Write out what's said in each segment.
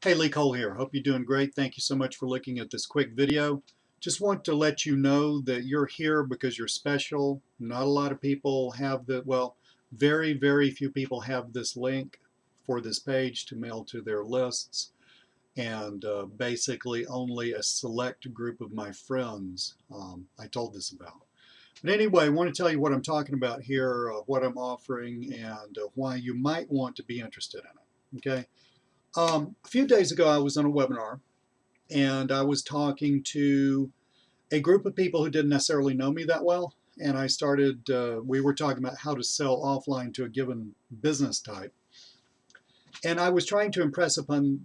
Hey, Lee Cole here. Hope you're doing great. Thank you so much for looking at this quick video. Just want to let you know that you're here because you're special. Not a lot of people have very, very few people have this link for this page to mail to their lists. And basically only a select group of my friends I told this about. But anyway, I want to tell you what I'm talking about here, what I'm offering, and why you might want to be interested in it. Okay. A few days ago, I was on a webinar and I was talking to a group of people who didn't necessarily know me that well. And we were talking about how to sell offline to a given business type. And I was trying to impress on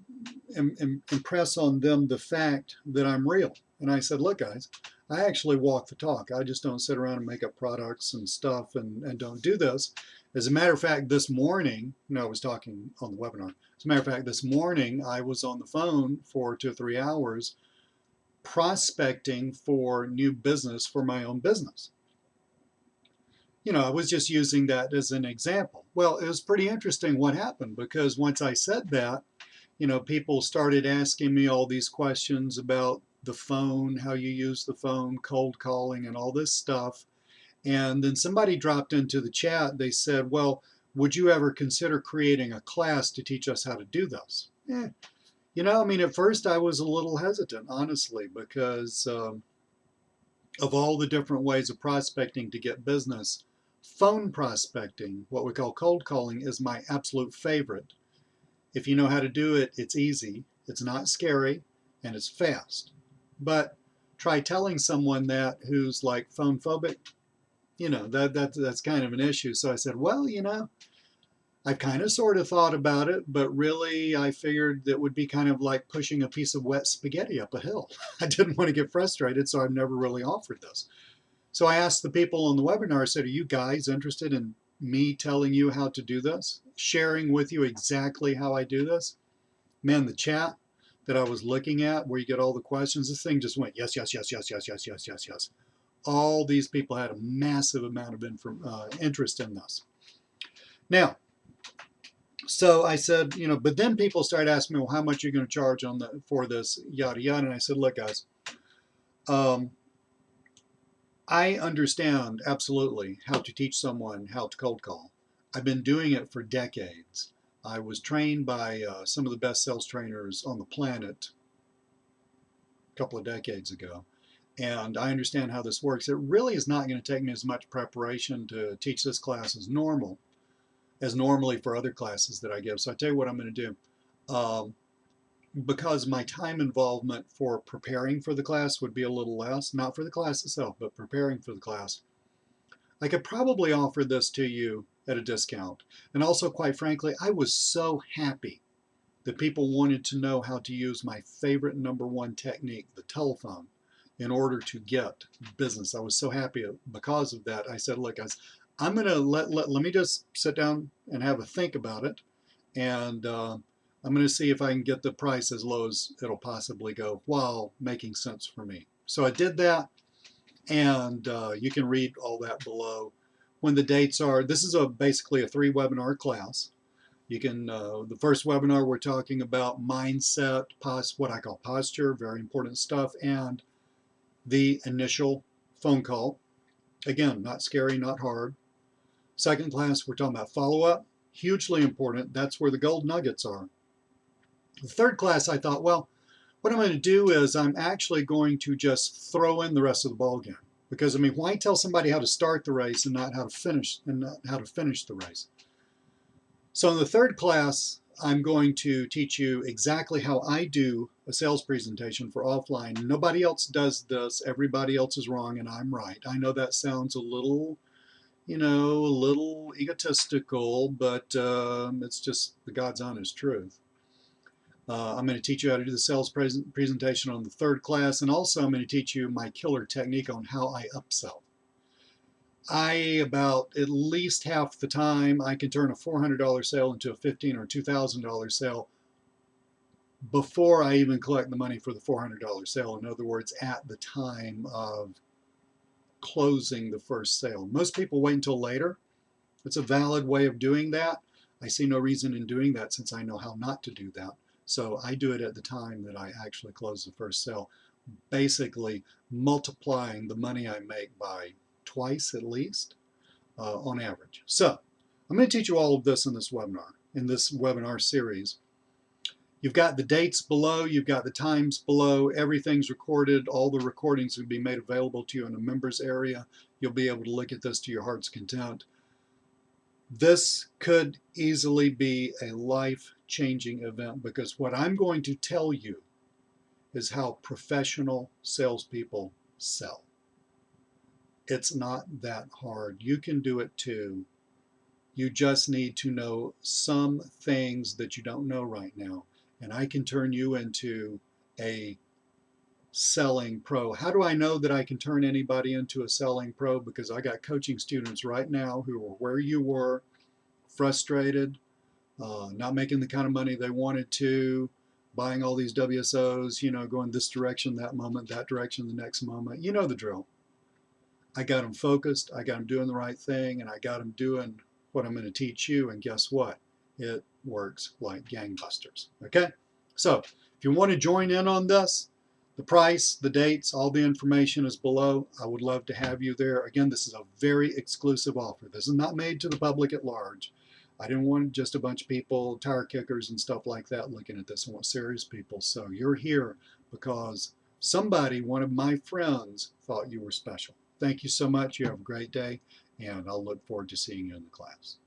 them the fact that I'm real. And I said, look, guys, I actually walk the talk. I just don't sit around and make up products and stuff and don't do this. As a matter of fact, this morning, I was talking on the webinar. As a matter of fact, this morning I was on the phone for 2 or 3 hours prospecting for new business for my own business. I was just using that as an example. Well, it was pretty interesting what happened, because once I said that, people started asking me all these questions about the phone, how you use the phone, cold calling, and all this stuff. And then somebody dropped into the chat. They said, well, would you ever consider creating a class to teach us how to do this? At first I was a little hesitant, honestly, because of all the different ways of prospecting to get business. Phone prospecting, what we call cold calling, is my absolute favorite. If you know how to do it, it's easy, it's not scary, and it's fast. But try telling someone that who's like phone phobic, that's kind of an issue. So I said, well, I've kind of sort of thought about it, but really I figured that would be kind of like pushing a piece of wet spaghetti up a hill. I didn't want to get frustrated, so I've never really offered this. So I asked the people on the webinar, I said, are you guys interested in me telling you how to do this? Sharing with you exactly how I do this? Man, the chat that I was looking at, where you get all the questions, this thing just went yes, yes, yes, yes, yes, yes, yes, yes, yes. All these people had a massive amount of interest in this. Now, so I said, but then people started asking me, well, how much are you going to charge for this, yada, yada. And I said, look, guys, I understand absolutely how to teach someone how to cold call. I've been doing it for decades. I was trained by some of the best sales trainers on the planet a couple of decades ago. And I understand how this works. It really is not going to take me as much preparation to teach this class as normally for other classes that I give. So I tell you what I'm going to do. Because my time involvement for preparing for the class would be a little less, not for the class itself, but preparing for the class, I could probably offer this to you at a discount. And also, quite frankly, I was so happy that people wanted to know how to use my favorite #1 technique, the telephone, in order to get business. I was so happy because of that. I said, look, guys, I'm going to let me just sit down and have a think about it. And I'm going to see if I can get the price as low as it'll possibly go while making sense for me. So I did that, and you can read all that below. When the dates are, this is basically a 3-webinar class. You can, the first webinar we're talking about mindset, what I call posture, very important stuff, and the initial phone call. Again, not scary, not hard. Second class, we're talking about follow-up, hugely important. That's where the gold nuggets are. The third class, I thought, well, what I'm going to do is I'm actually going to just throw in the rest of the ball game. Because, why tell somebody how to start the race and not how to finish the race? So in the third class, I'm going to teach you exactly how I do a sales presentation for offline. Nobody else does this. Everybody else is wrong and I'm right. I know that sounds a little, a little egotistical, but it's just the God's honest truth. I'm going to teach you how to do the sales presentation on the third class, and also I'm going to teach you my killer technique on how I upsell. About at least half the time, I can turn a $400 sale into a $1,500 or $2,000 sale before I even collect the money for the $400 sale. In other words, at the time of closing the first sale. Most people wait until later. It's a valid way of doing that. I see no reason in doing that since I know how not to do that. So I do it at the time that I actually close the first sale, basically multiplying the money I make by twice at least on average. So I'm going to teach you all of this in this webinar series. You've got the dates below, you've got the times below, everything's recorded, all the recordings will be made available to you in the members area. You'll be able to look at this to your heart's content. This could easily be a life-changing event, because what I'm going to tell you is how professional salespeople sell. It's not that hard. You can do it too. You just need to know some things that you don't know right now. And I can turn you into a selling pro. How do I know that I can turn anybody into a selling pro? Because I got coaching students right now who are where you were, frustrated, not making the kind of money they wanted to, buying all these WSOs, going this direction that moment, that direction the next moment. You know the drill. I got them focused, I got them doing the right thing, and I got them doing what I'm going to teach you, and guess what? It works like gangbusters. Okay? So, if you want to join in on this, the price, the dates, all the information is below. I would love to have you there. Again, this is a very exclusive offer. This is not made to the public at large. I didn't want just a bunch of people, tire kickers and stuff like that, looking at this. I want serious people. So you're here because somebody, one of my friends, thought you were special. Thank you so much. You have a great day, and I'll look forward to seeing you in the class.